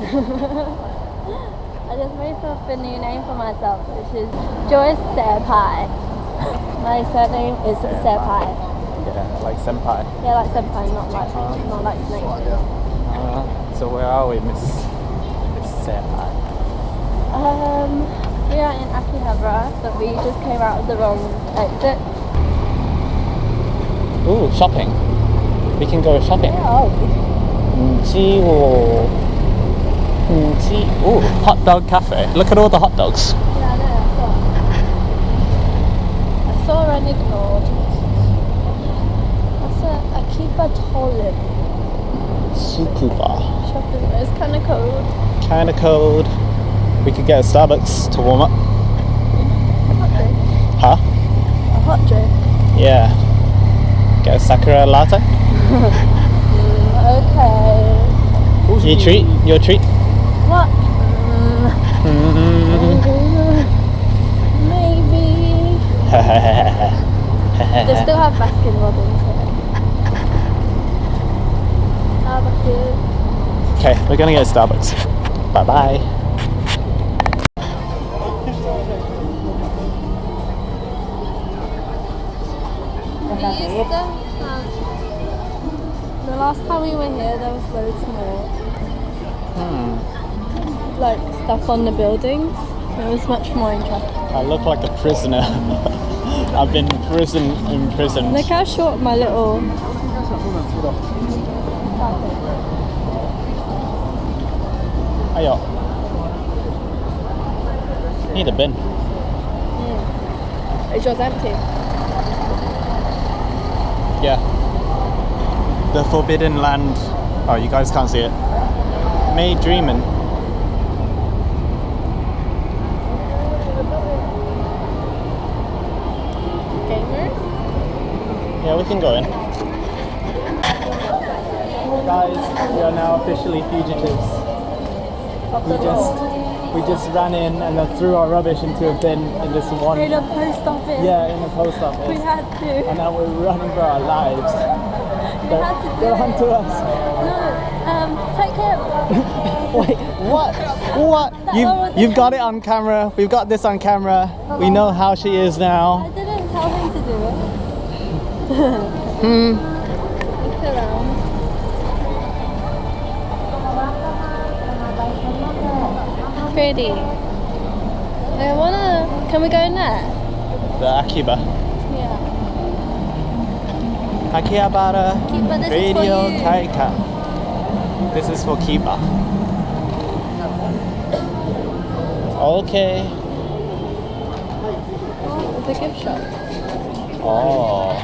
I just made up a new name for myself, which is Joyce Senpai. My surname is Senpai. Yeah, like senpai. Yeah, like senpai, not like snake. So where are we, Miss Senpai? We are in Akihabara, but we just came out of the wrong exit. Ooh, shopping. We can go shopping. Yeah. Ooh, hot dog cafe. Look at all the hot dogs. Yeah, I know. I saw and ignored. That's Akihabara. Tsukuba. Shopping. It's kind of cold. Kinda cold. We could get a Starbucks to warm up. A hot drink. Huh? A hot drink. Yeah. Get a sakura latte. Okay. Your treat. What? Maybe. They still have Baskin Robbins here. Starbucks. Okay, we're gonna get a Starbucks. Bye bye. The last time we were here, there was loads more. Like stuff on the buildings. It was much more interesting. I look like a prisoner. I've been imprisoned. Look how short my little. Ayo. Need a bin. It's just empty. Yeah. The Forbidden Land. Oh, you guys can't see it. May Dreamin'. Gamers? Yeah, we can go in. Guys, we are now officially fugitives. We just ran in and then threw our rubbish into a bin in this one. In a post office. Yeah, in the post office. We had to. And now we're running for our lives. We had to do Go on it. to us. No, take care. Wait, what? What? You've got it on camera. We've got this on camera. We know how she is I now. didn't tell him to do it. Look around. Pretty. Can we go in there? The Akiba. Yeah. Akihabara Kiba, this is for Radio you. Taika. This is for Kiba. Okay. Oh, it's a gift shop. Oh.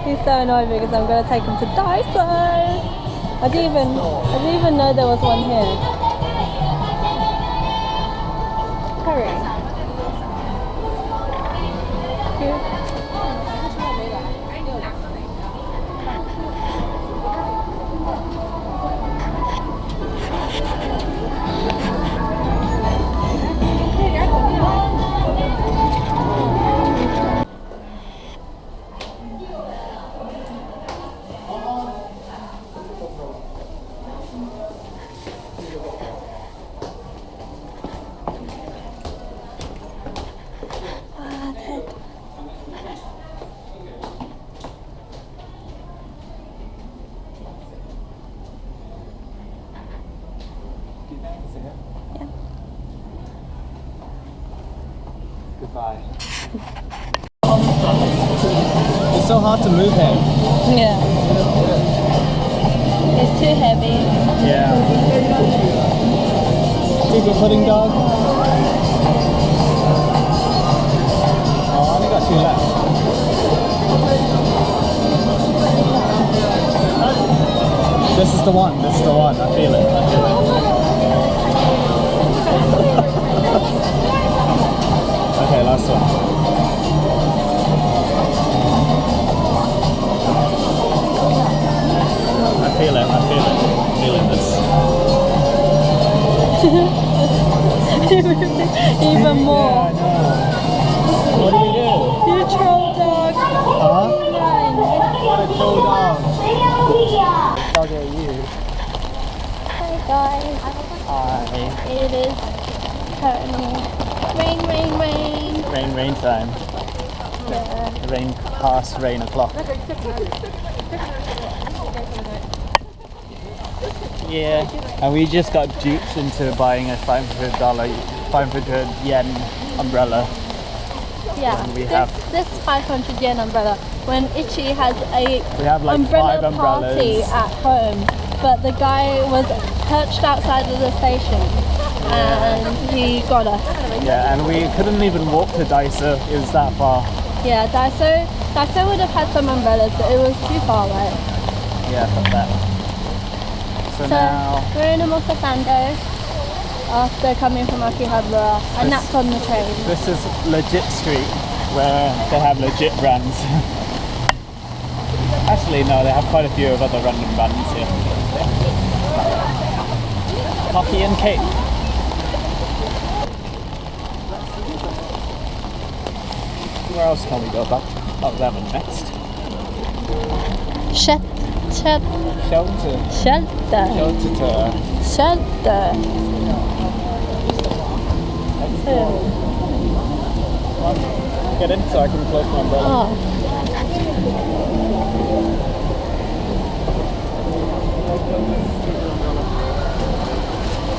He's so annoyed because I'm going to take him to Daiso. I didn't even know there was one here. Hurry. try. It's so hard to move him. Yeah. It's too heavy. Yeah. Super pudding dog. Oh, I only got 2 left. This is the one. This is the one. I feel it. I feel it. Okay, last one. I feel it. I feel it. I'm feeling this. Even more. Yeah, I know. What do we do? You troll dog. Huh? What a troll dog. Dog are you? Hi guys. Hi. It is turning rain, rain, rain. Rain, rain time. Yeah. Rain past rain o'clock. Yeah, and we just got duped into buying a $500 yen umbrella. Yeah, When we have- this 500 yen umbrella. When Ichi has a We have like umbrella 5 umbrellas. party at home, but the guy was perched outside of the station and he got us. Yeah, and we couldn't even walk to Daiso, it was that far. Yeah, Daiso would have had some umbrellas, but it was too far away. Yeah, fuck that. So now, we're in Omotesando after coming from Akihabara. I napped on the train. this is legit street where they have legit brands. Actually, no, they have quite a few of other random brands here. Coffee and cake. Where else can we go back? Oh, that one next. Shelter. Get in so I can close my umbrella. Oh.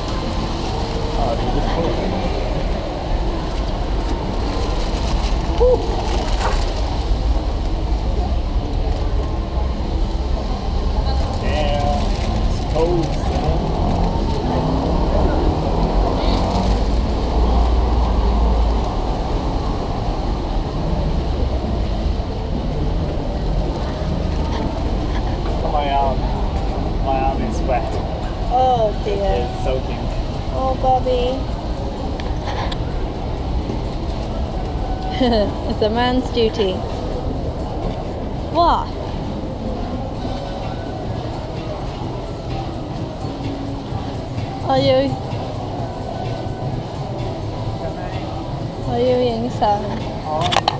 Oh, dude, this is cool. Yeah, it's cold. My arm is wet. Oh dear. It's soaking. Oh Bobby. It's a man's duty. What? Are you being sad?